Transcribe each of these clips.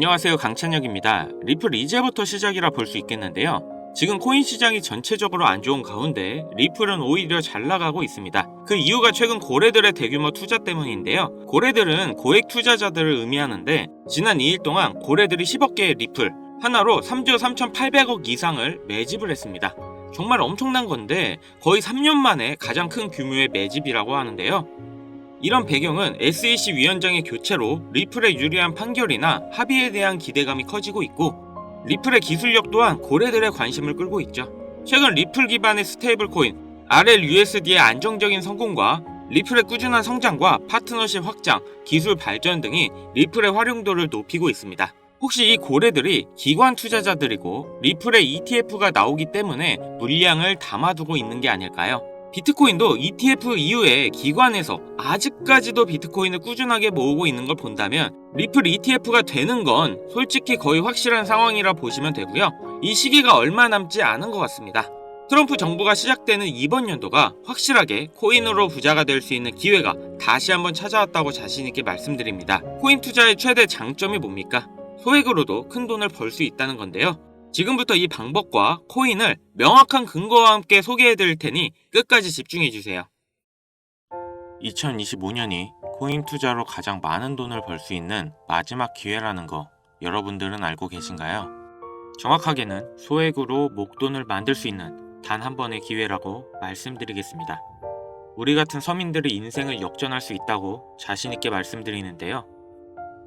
안녕하세요, 강찬혁입니다. 리플 이제부터 시작이라 볼 수 있겠는데요. 지금 코인 시장이 전체적으로 안 좋은 가운데 리플은 오히려 잘 나가고 있습니다. 그 이유가 최근 고래들의 대규모 투자 때문인데요. 고래들은 고액 투자자들을 의미하는데 지난 2일 동안 고래들이 10억 개의 리플 하나로 3조 3,800억 이상을 매집을 했습니다. 정말 엄청난 건데 거의 3년 만에 가장 큰 규모의 매집이라고 하는데요. 이런 배경은 SEC 위원장의 교체로 리플의 유리한 판결이나 합의에 대한 기대감이 커지고 있고, 리플의 기술력 또한 고래들의 관심을 끌고 있죠. 최근 리플 기반의 스테이블 코인 RLUSD의 안정적인 성공과 리플의 꾸준한 성장과 파트너십 확장, 기술 발전 등이 리플의 활용도를 높이고 있습니다. 혹시 이 고래들이 기관 투자자들이고 리플의 ETF가 나오기 때문에 물량을 담아두고 있는 게 아닐까요? 비트코인도 ETF 이후에 기관에서 아직까지도 비트코인을 꾸준하게 모으고 있는 걸 본다면 리플 ETF가 되는 건 솔직히 거의 확실한 상황이라 보시면 되고요. 이 시기가 얼마 남지 않은 것 같습니다. 트럼프 정부가 시작되는 이번 연도가 확실하게 코인으로 부자가 될 수 있는 기회가 다시 한번 찾아왔다고 자신있게 말씀드립니다. 코인 투자의 최대 장점이 뭡니까? 소액으로도 큰 돈을 벌 수 있다는 건데요. 지금부터 이 방법과 코인을 명확한 근거와 함께 소개해 드릴 테니 끝까지 집중해 주세요. 2025년이 코인 투자로 가장 많은 돈을 벌 수 있는 마지막 기회라는 거 여러분들은 알고 계신가요? 정확하게는 소액으로 목돈을 만들 수 있는 단 한 번의 기회라고 말씀드리겠습니다. 우리 같은 서민들의 인생을 역전할 수 있다고 자신있게 말씀드리는데요.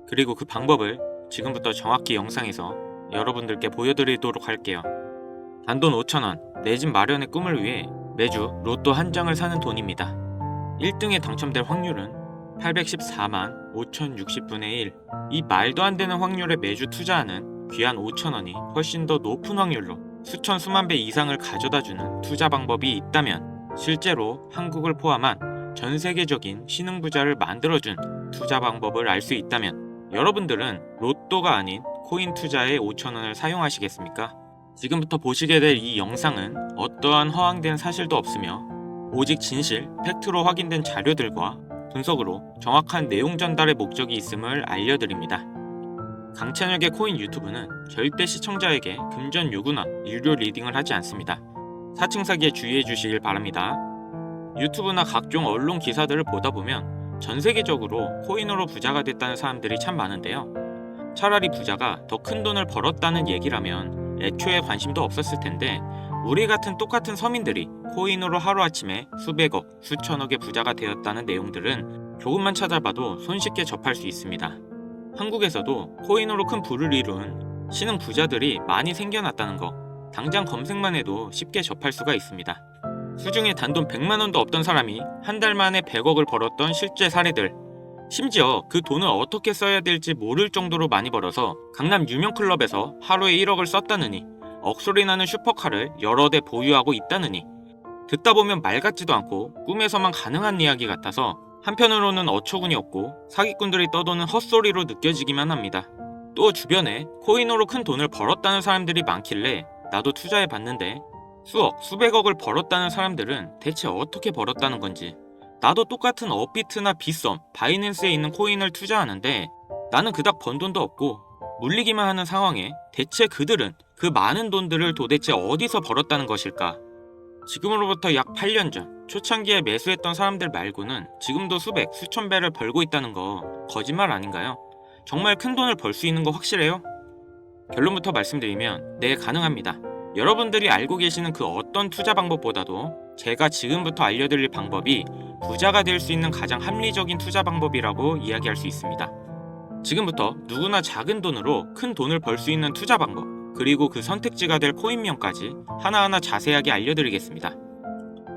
그리고 그 방법을 지금부터 정확히 영상에서 여러분들께 보여드리도록 할게요. 단돈 5,000원, 내 집 마련의 꿈을 위해 매주 로또 한 장을 사는 돈입니다. 1등에 당첨될 확률은 814만 5060분의 1. 이 말도 안 되는 확률에 매주 투자하는 귀한 5,000원이 훨씬 더 높은 확률로 수천 수만 배 이상을 가져다주는 투자 방법이 있다면, 실제로 한국을 포함한 전 세계적인 신흥부자를 만들어준 투자 방법을 알 수 있다면 여러분들은 로또가 아닌 코인 투자에 5,000원을 사용하시겠습니까? 지금부터 보시게 될 이 영상은 어떠한 허황된 사실도 없으며 오직 진실, 팩트로 확인된 자료들과 분석으로 정확한 내용 전달의 목적이 있음을 알려드립니다. 강찬혁의 코인 유튜브는 절대 시청자에게 금전 요구나 유료 리딩을 하지 않습니다. 사칭 사기에 주의해 주시길 바랍니다. 유튜브나 각종 언론 기사들을 보다 보면 전 세계적으로 코인으로 부자가 됐다는 사람들이 참 많은데요. 차라리 부자가 더 큰 돈을 벌었다는 얘기라면 애초에 관심도 없었을 텐데, 우리 같은 똑같은 서민들이 코인으로 하루아침에 수백억, 수천억의 부자가 되었다는 내용들은 조금만 찾아봐도 손쉽게 접할 수 있습니다. 한국에서도 코인으로 큰 부를 이룬 신흥 부자들이 많이 생겨났다는 거 당장 검색만 해도 쉽게 접할 수가 있습니다. 수중에 단돈 100만원도 없던 사람이 한 달 만에 100억을 벌었던 실제 사례들, 심지어 그 돈을 어떻게 써야 될지 모를 정도로 많이 벌어서 강남 유명 클럽에서 하루에 1억을 썼다느니, 억소리 나는 슈퍼카를 여러 대 보유하고 있다느니, 듣다 보면 말 같지도 않고 꿈에서만 가능한 이야기 같아서 한편으로는 어처구니 없고 사기꾼들이 떠도는 헛소리로 느껴지기만 합니다. 또 주변에 코인으로 큰 돈을 벌었다는 사람들이 많길래 나도 투자해 봤는데, 수억, 수백억을 벌었다는 사람들은 대체 어떻게 벌었다는 건지, 나도 똑같은 업비트나 빗썸, 바이낸스에 있는 코인을 투자하는데 나는 그닥 번 돈도 없고 물리기만 하는 상황에 대체 그들은 그 많은 돈들을 도대체 어디서 벌었다는 것일까? 지금으로부터 약 8년 전 초창기에 매수했던 사람들 말고는 지금도 수백, 수천 배를 벌고 있다는 거 거짓말 아닌가요? 정말 큰 돈을 벌 수 있는 거 확실해요? 결론부터 말씀드리면 네, 가능합니다. 여러분들이 알고 계시는 그 어떤 투자 방법보다도 제가 지금부터 알려드릴 방법이 부자가 될 수 있는 가장 합리적인 투자 방법이라고 이야기할 수 있습니다. 지금부터 누구나 작은 돈으로 큰 돈을 벌 수 있는 투자 방법, 그리고 그 선택지가 될 코인명까지 하나하나 자세하게 알려드리겠습니다.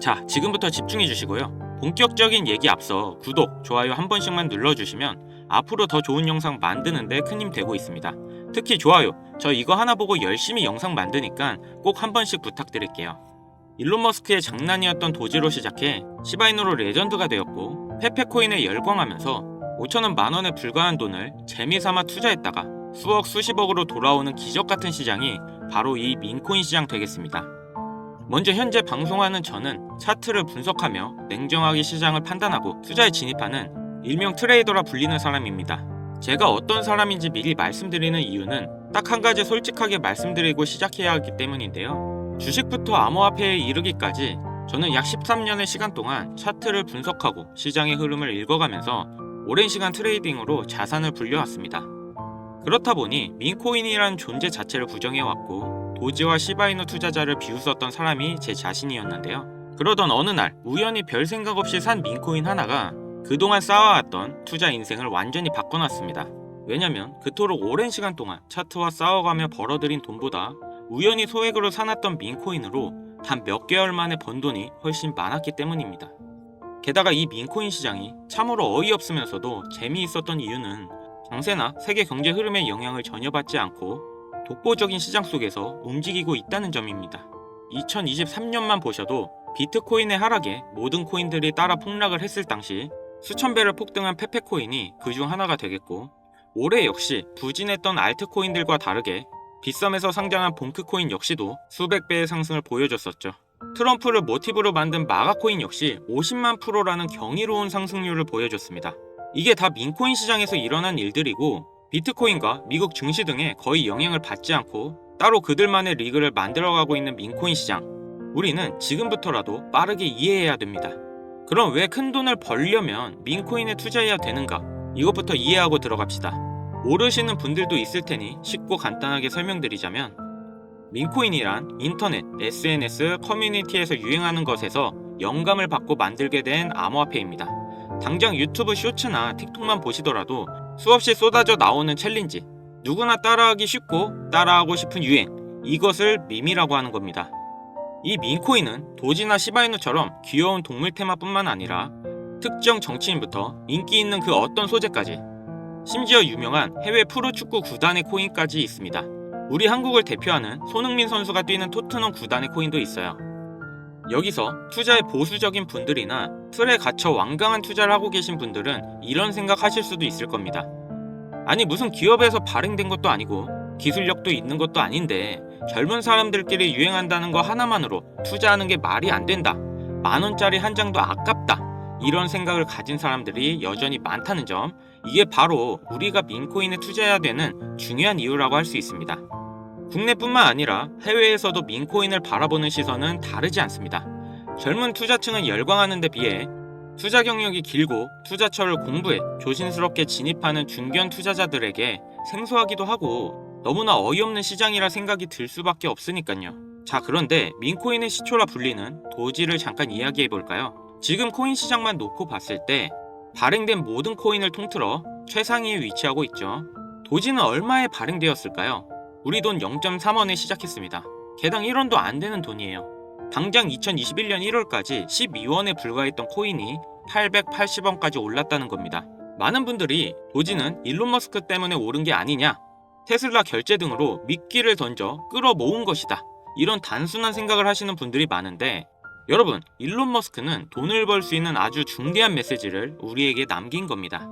자, 지금부터 집중해 주시고요. 본격적인 얘기 앞서 구독, 좋아요 한 번씩만 눌러주시면 앞으로 더 좋은 영상 만드는데 큰 힘 되고 있습니다. 특히 좋아요, 저 이거 하나 보고 열심히 영상 만드니까 꼭 한 번씩 부탁드릴게요. 일론 머스크의 장난이었던 도지로 시작해 시바이누로 레전드가 되었고, 페페코인에 열광하면서 5,000원 만원에 불과한 돈을 재미삼아 투자했다가 수억 수십억으로 돌아오는 기적같은 시장이 바로 이 민코인 시장 되겠습니다. 먼저 현재 방송하는 저는 차트를 분석하며 냉정하게 시장을 판단하고 투자에 진입하는 일명 트레이더라 불리는 사람입니다. 제가 어떤 사람인지 미리 말씀드리는 이유는 딱 한 가지 솔직하게 말씀드리고 시작해야 하기 때문인데요. 주식부터 암호화폐에 이르기까지 저는 약 13년의 시간 동안 차트를 분석하고 시장의 흐름을 읽어가면서 오랜 시간 트레이딩으로 자산을 불려왔습니다. 그렇다 보니 민코인이란 존재 자체를 부정해왔고 도지와 시바이누 투자자를 비웃었던 사람이 제 자신이었는데요. 그러던 어느 날 우연히 별 생각 없이 산 민코인 하나가 그동안 쌓아왔던 투자 인생을 완전히 바꿔놨습니다. 왜냐면 그토록 오랜 시간 동안 차트와 싸워가며 벌어들인 돈보다 우연히 소액으로 사놨던 민코인으로 단 몇 개월 만에 번 돈이 훨씬 많았기 때문입니다. 게다가 이 민코인 시장이 참으로 어이없으면서도 재미있었던 이유는 장세나 세계 경제 흐름의 영향을 전혀 받지 않고 독보적인 시장 속에서 움직이고 있다는 점입니다. 2023년만 보셔도 비트코인의 하락에 모든 코인들이 따라 폭락을 했을 당시 수천 배를 폭등한 페페코인이 그중 하나가 되겠고, 올해 역시 부진했던 알트코인들과 다르게 빗썸에서 상장한 봉크코인 역시도 수백 배의 상승을 보여줬었죠. 트럼프를 모티브로 만든 마가코인 역시 50만 %라는 경이로운 상승률을 보여줬습니다. 이게 다 민코인 시장에서 일어난 일들이고 비트코인과 미국 증시 등에 거의 영향을 받지 않고 따로 그들만의 리그를 만들어가고 있는 민코인 시장, 우리는 지금부터라도 빠르게 이해해야 됩니다. 그럼 왜 큰 돈을 벌려면 민코인에 투자해야 되는가? 이것부터 이해하고 들어갑시다. 모르시는 분들도 있을 테니 쉽고 간단하게 설명드리자면, 민코인이란 인터넷, SNS, 커뮤니티에서 유행하는 것에서 영감을 받고 만들게 된 암호화폐입니다. 당장 유튜브 쇼츠나 틱톡만 보시더라도 수없이 쏟아져 나오는 챌린지, 누구나 따라하기 쉽고 따라하고 싶은 유행, 이것을 밈이라고 하는 겁니다. 이 민코인은 도지나 시바이누처럼 귀여운 동물 테마뿐만 아니라 특정 정치인부터 인기 있는 그 어떤 소재까지, 심지어 유명한 해외 프로축구 구단의 코인까지 있습니다. 우리 한국을 대표하는 손흥민 선수가 뛰는 토트넘 구단의 코인도 있어요. 여기서 투자에 보수적인 분들이나 틀에 갇혀 완강한 투자를 하고 계신 분들은 이런 생각하실 수도 있을 겁니다. 아니, 무슨 기업에서 발행된 것도 아니고 기술력도 있는 것도 아닌데 젊은 사람들끼리 유행한다는 거 하나만으로 투자하는 게 말이 안 된다, 10,000원짜리 한 장도 아깝다, 이런 생각을 가진 사람들이 여전히 많다는 점, 이게 바로 우리가 민코인에 투자해야 되는 중요한 이유라고 할 수 있습니다. 국내뿐만 아니라 해외에서도 민코인을 바라보는 시선은 다르지 않습니다. 젊은 투자층은 열광하는 데 비해 투자 경력이 길고 투자처를 공부해 조심스럽게 진입하는 중견 투자자들에게 생소하기도 하고 너무나 어이없는 시장이라 생각이 들 수밖에 없으니까요. 자, 그런데 민코인의 시초라 불리는 도지를 잠깐 이야기해 볼까요? 지금 코인 시장만 놓고 봤을 때 발행된 모든 코인을 통틀어 최상위에 위치하고 있죠. 도지는 얼마에 발행되었을까요? 우리 돈 0.3원에 시작했습니다. 개당 1원도 안 되는 돈이에요. 당장 2021년 1월까지 12원에 불과했던 코인이 880원까지 올랐다는 겁니다. 많은 분들이 도지는 일론 머스크 때문에 오른 게 아니냐, 테슬라 결제 등으로 미끼를 던져 끌어모은 것이다, 이런 단순한 생각을 하시는 분들이 많은데, 여러분, 일론 머스크는 돈을 벌 수 있는 아주 중대한 메시지를 우리에게 남긴 겁니다.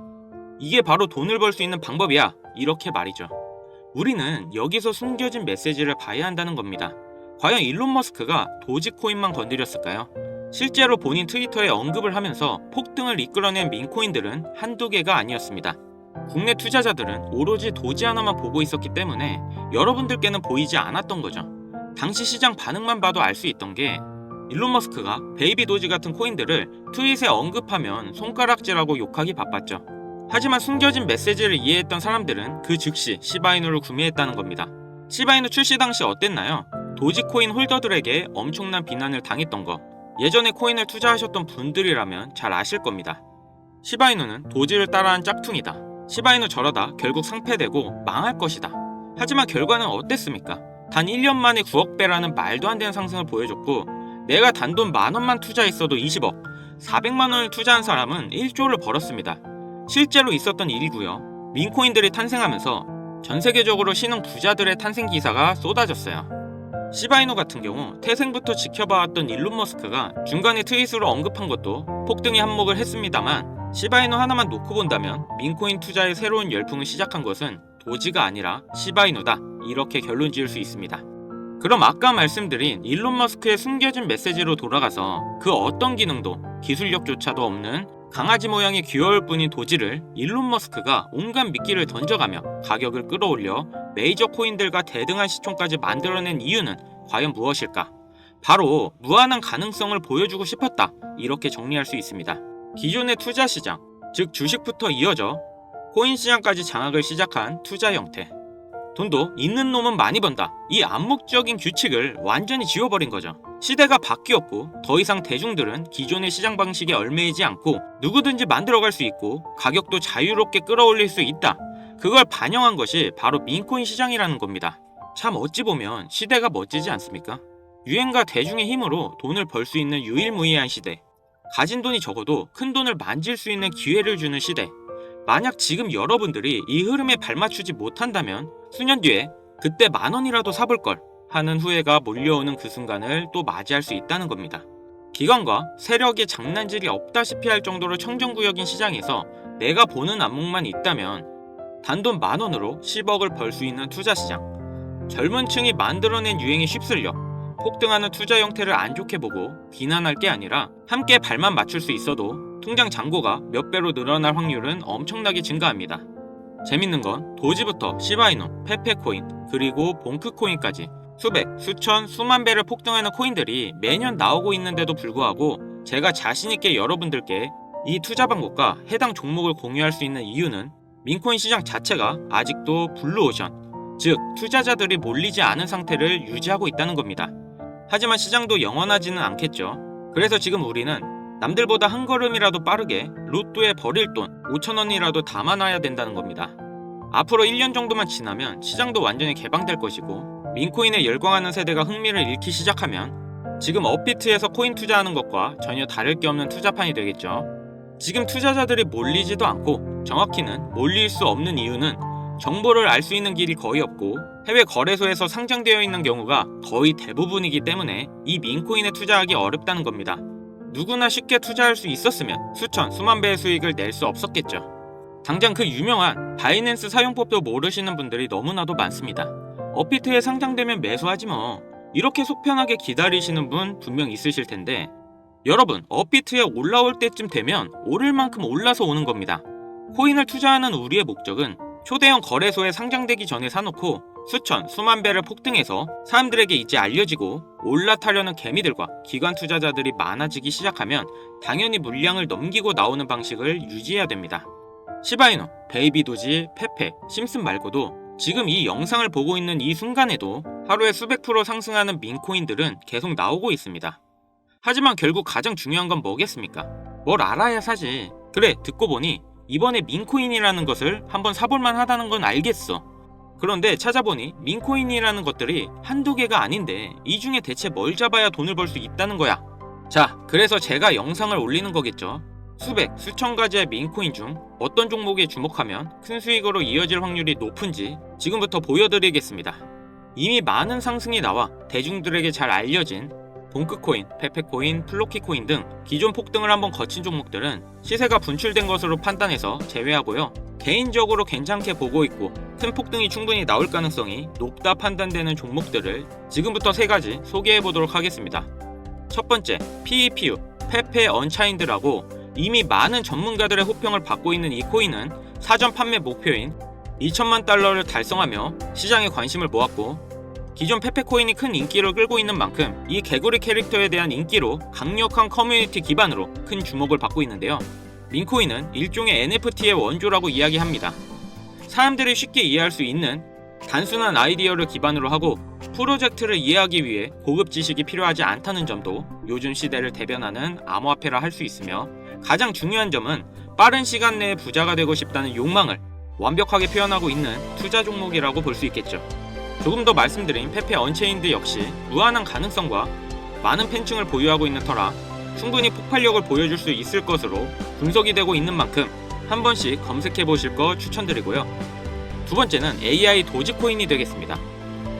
이게 바로 돈을 벌 수 있는 방법이야, 이렇게 말이죠. 우리는 여기서 숨겨진 메시지를 봐야 한다는 겁니다. 과연 일론 머스크가 도지코인만 건드렸을까요? 실제로 본인 트위터에 언급을 하면서 폭등을 이끌어낸 민코인들은 한두 개가 아니었습니다. 국내 투자자들은 오로지 도지 하나만 보고 있었기 때문에 여러분들께는 보이지 않았던 거죠. 당시 시장 반응만 봐도 알 수 있던 게, 일론 머스크가 베이비 도지 같은 코인들을 트윗에 언급하면 손가락질하고 욕하기 바빴죠. 하지만 숨겨진 메시지를 이해했던 사람들은 그 즉시 시바이누를 구매했다는 겁니다. 시바이누 출시 당시 어땠나요? 도지코인 홀더들에게 엄청난 비난을 당했던 거, 예전에 코인을 투자하셨던 분들이라면 잘 아실 겁니다. 시바이누는 도지를 따라한 짝퉁이다, 시바이누 저러다 결국 상폐되고 망할 것이다. 하지만 결과는 어땠습니까? 단 1년 만에 9억 배라는 말도 안 되는 상승을 보여줬고, 내가 단돈 10,000원만 투자했어도 20억, 400만원을 투자한 사람은 1조를 벌었습니다. 실제로 있었던 일이고요. 민코인들이 탄생하면서 전 세계적으로 신흥 부자들의 탄생 기사가 쏟아졌어요. 시바이누 같은 경우 태생부터 지켜봐왔던 일론 머스크가 중간에 트윗으로 언급한 것도 폭등의 한몫을 했습니다만, 시바이누 하나만 놓고 본다면 민코인 투자의 새로운 열풍을 시작한 것은 도지가 아니라 시바이누다, 이렇게 결론 지을 수 있습니다. 그럼 아까 말씀드린 일론 머스크의 숨겨진 메시지로 돌아가서 그 어떤 기능도 기술력조차도 없는 강아지 모양이 귀여울 뿐인 도지를 일론 머스크가 온갖 미끼를 던져가며 가격을 끌어올려 메이저 코인들과 대등한 시총까지 만들어낸 이유는 과연 무엇일까? 바로 무한한 가능성을 보여주고 싶었다, 이렇게 정리할 수 있습니다. 기존의 투자 시장, 즉 주식부터 이어져 코인 시장까지 장악을 시작한 투자 형태. 돈도 있는 놈은 많이 번다, 이 암묵적인 규칙을 완전히 지워버린 거죠. 시대가 바뀌었고 더 이상 대중들은 기존의 시장 방식에 얽매이지 않고 누구든지 만들어갈 수 있고 가격도 자유롭게 끌어올릴 수 있다. 그걸 반영한 것이 바로 민코인 시장이라는 겁니다. 참 어찌 보면 시대가 멋지지 않습니까? 유행과 대중의 힘으로 돈을 벌 수 있는 유일무이한 시대. 가진 돈이 적어도 큰 돈을 만질 수 있는 기회를 주는 시대. 만약 지금 여러분들이 이 흐름에 발맞추지 못한다면 수년 뒤에 그때 10,000원이라도 사볼 걸 하는 후회가 몰려오는 그 순간을 또 맞이할 수 있다는 겁니다. 기관과 세력의 장난질이 없다시피 할 정도로 청정구역인 시장에서 내가 보는 안목만 있다면 단돈 10,000원으로 10억을 벌 수 있는 투자 시장. 젊은 층이 만들어낸 유행에 휩쓸려 폭등하는 투자 형태를 안 좋게 보고 비난할 게 아니라 함께 발만 맞출 수 있어도 통장 잔고가 몇 배로 늘어날 확률은 엄청나게 증가합니다. 재밌는 건 도지부터 시바이누, 페페코인, 그리고 봉크코인까지 수백, 수천, 수만 배를 폭등하는 코인들이 매년 나오고 있는데도 불구하고 제가 자신있게 여러분들께 이 투자 방법과 해당 종목을 공유할 수 있는 이유는 민코인 시장 자체가 아직도 블루오션, 즉 투자자들이 몰리지 않은 상태를 유지하고 있다는 겁니다. 하지만 시장도 영원하지는 않겠죠. 그래서 지금 우리는 남들보다 한 걸음이라도 빠르게 로또에 버릴 돈 5,000원이라도 담아놔야 된다는 겁니다. 앞으로 1년 정도만 지나면 시장도 완전히 개방될 것이고 민코인에 열광하는 세대가 흥미를 잃기 시작하면 지금 업비트에서 코인 투자하는 것과 전혀 다를 게 없는 투자판이 되겠죠. 지금 투자자들이 몰리지도 않고 정확히는 몰릴 수 없는 이유는 정보를 알 수 있는 길이 거의 없고 해외 거래소에서 상장되어 있는 경우가 거의 대부분이기 때문에 이 민코인에 투자하기 어렵다는 겁니다. 누구나 쉽게 투자할 수 있었으면 수천, 수만 배의 수익을 낼 수 없었겠죠. 당장 그 유명한 바이낸스 사용법도 모르시는 분들이 너무나도 많습니다. 업비트에 상장되면 매수하지 뭐, 이렇게 속편하게 기다리시는 분 분명 있으실 텐데 여러분, 업비트에 올라올 때쯤 되면 오를 만큼 올라서 오는 겁니다. 코인을 투자하는 우리의 목적은 초대형 거래소에 상장되기 전에 사놓고 수천, 수만 배를 폭등해서 사람들에게 이제 알려지고 올라타려는 개미들과 기관 투자자들이 많아지기 시작하면 당연히 물량을 넘기고 나오는 방식을 유지해야 됩니다. 시바이누, 베이비도지, 페페, 심슨 말고도 지금 이 영상을 보고 있는 이 순간에도 하루에 수백 프로 상승하는 민코인들은 계속 나오고 있습니다. 하지만 결국 가장 중요한 건 뭐겠습니까? 뭘 알아야 사지. 그래, 듣고 보니 이번에 민코인이라는 것을 한번 사볼만 하다는 건 알겠어. 그런데 찾아보니 민코인이라는 것들이 한두 개가 아닌데 이 중에 대체 뭘 잡아야 돈을 벌 수 있다는 거야. 자, 그래서 제가 영상을 올리는 거겠죠. 수백, 수천 가지의 민코인 중 어떤 종목에 주목하면 큰 수익으로 이어질 확률이 높은지 지금부터 보여드리겠습니다. 이미 많은 상승이 나와 대중들에게 잘 알려진 봉크코인, 페페코인, 플로키코인 등 기존 폭등을 한번 거친 종목들은 시세가 분출된 것으로 판단해서 제외하고요. 개인적으로 괜찮게 보고 있고 큰 폭등이 충분히 나올 가능성이 높다 판단되는 종목들을 지금부터 3가지 소개해보도록 하겠습니다. 첫 번째, PEPU, 페페 언차인드라고 이미 많은 전문가들의 호평을 받고 있는 이 코인은 사전 판매 목표인 2천만 달러를 달성하며 시장에 관심을 모았고 기존 페페코인이 큰 인기를 끌고 있는 만큼 이 개구리 캐릭터에 대한 인기로 강력한 커뮤니티 기반으로 큰 주목을 받고 있는데요. 민코인은 일종의 NFT의 원조라고 이야기합니다. 사람들이 쉽게 이해할 수 있는 단순한 아이디어를 기반으로 하고 프로젝트를 이해하기 위해 고급 지식이 필요하지 않다는 점도 요즘 시대를 대변하는 암호화폐라 할 수 있으며 가장 중요한 점은 빠른 시간 내에 부자가 되고 싶다는 욕망을 완벽하게 표현하고 있는 투자 종목이라고 볼 수 있겠죠. 조금 더 말씀드린 페페 언체인드 역시 무한한 가능성과 많은 팬층을 보유하고 있는 터라 충분히 폭발력을 보여줄 수 있을 것으로 분석이 되고 있는 만큼 한 번씩 검색해 보실 거 추천드리고요. 두 번째는 AI 도지코인이 되겠습니다.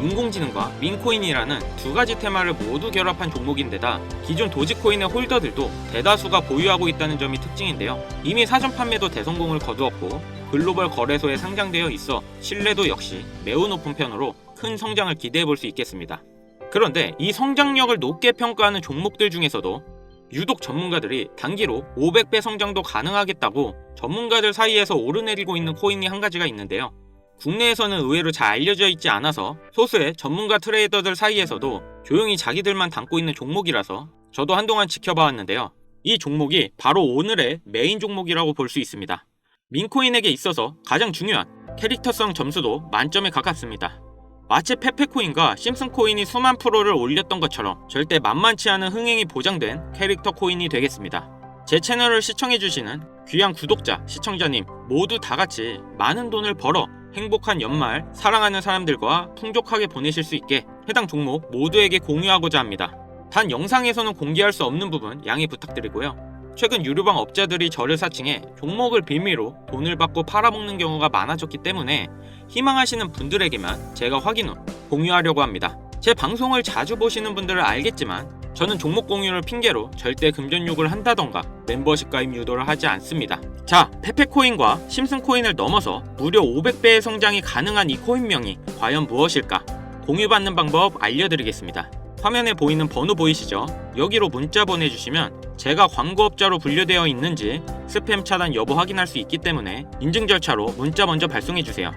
인공지능과 민코인이라는 2가지 테마를 모두 결합한 종목인데다 기존 도지코인의 홀더들도 대다수가 보유하고 있다는 점이 특징인데요. 이미 사전 판매도 대성공을 거두었고 글로벌 거래소에 상장되어 있어 신뢰도 역시 매우 높은 편으로 큰 성장을 기대해 볼 수 있겠습니다. 그런데 이 성장력을 높게 평가하는 종목들 중에서도 유독 전문가들이 단기로 500배 성장도 가능하겠다고 전문가들 사이에서 오르내리고 있는 코인이 한 가지가 있는데요. 국내에서는 의외로 잘 알려져 있지 않아서 소수의 전문가 트레이더들 사이에서도 조용히 자기들만 담고 있는 종목이라서 저도 한동안 지켜봐왔는데요. 이 종목이 바로 오늘의 메인 종목이라고 볼 수 있습니다. 민코인에게 있어서 가장 중요한 캐릭터성 점수도 만점에 가깝습니다. 마치 페페코인과 심슨코인이 수만 프로를 올렸던 것처럼 절대 만만치 않은 흥행이 보장된 캐릭터 코인이 되겠습니다. 제 채널을 시청해주시는 귀한 구독자, 시청자님 모두 다같이 많은 돈을 벌어 행복한 연말 사랑하는 사람들과 풍족하게 보내실 수 있게 해당 종목 모두에게 공유하고자 합니다. 단 영상에서는 공개할 수 없는 부분 양해 부탁드리고요. 최근 유료방 업자들이 저를 사칭해 종목을 빌미로 돈을 받고 팔아먹는 경우가 많아졌기 때문에 희망하시는 분들에게만 제가 확인 후 공유하려고 합니다. 제 방송을 자주 보시는 분들은 알겠지만 저는 종목 공유를 핑계로 절대 금전 욕을 한다던가 멤버십 가입 유도를 하지 않습니다. 자, 페페코인과 심슨코인을 넘어서 무려 500배의 성장이 가능한 이 코인명이 과연 무엇일까? 공유받는 방법 알려드리겠습니다. 화면에 보이는 번호 보이시죠? 여기로 문자 보내주시면 제가 광고업자로 분류되어 있는지 스팸 차단 여부 확인할 수 있기 때문에 인증 절차로 문자 먼저 발송해주세요.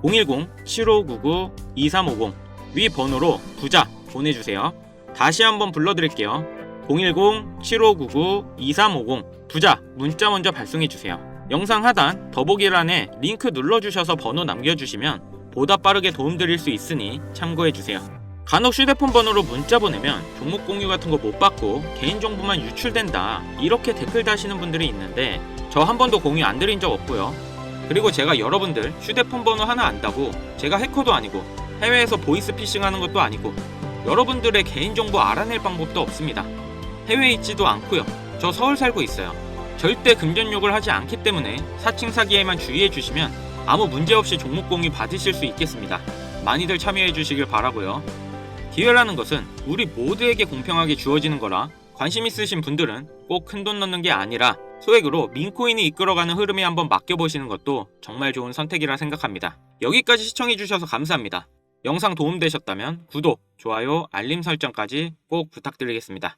010-7599-2350 위 번호로 부자 보내주세요. 다시 한번 불러드릴게요. 010-7599-2350 부자 문자 먼저 발송해주세요. 영상 하단 더보기란에 링크 눌러주셔서 번호 남겨주시면 보다 빠르게 도움드릴 수 있으니 참고해주세요. 간혹 휴대폰 번호로 문자 보내면 종목 공유 같은 거 못 받고 개인정보만 유출된다 이렇게 댓글 다시는 분들이 있는데 저 한 번도 공유 안 드린 적 없고요. 그리고 제가 여러분들 휴대폰 번호 하나 안다고 제가 해커도 아니고 해외에서 보이스 피싱하는 것도 아니고 여러분들의 개인정보 알아낼 방법도 없습니다. 해외에 있지도 않고요. 저 서울 살고 있어요. 절대 금전 욕을 하지 않기 때문에 사칭 사기에만 주의해 주시면 아무 문제 없이 종목 공유 받으실 수 있겠습니다. 많이들 참여해 주시길 바라고요. 기회라는 것은 우리 모두에게 공평하게 주어지는 거라 관심 있으신 분들은 꼭 큰돈 넣는 게 아니라 소액으로 민코인이 이끌어가는 흐름에 한번 맡겨보시는 것도 정말 좋은 선택이라 생각합니다. 여기까지 시청해주셔서 감사합니다. 영상 도움되셨다면 구독, 좋아요, 알림 설정까지 꼭 부탁드리겠습니다.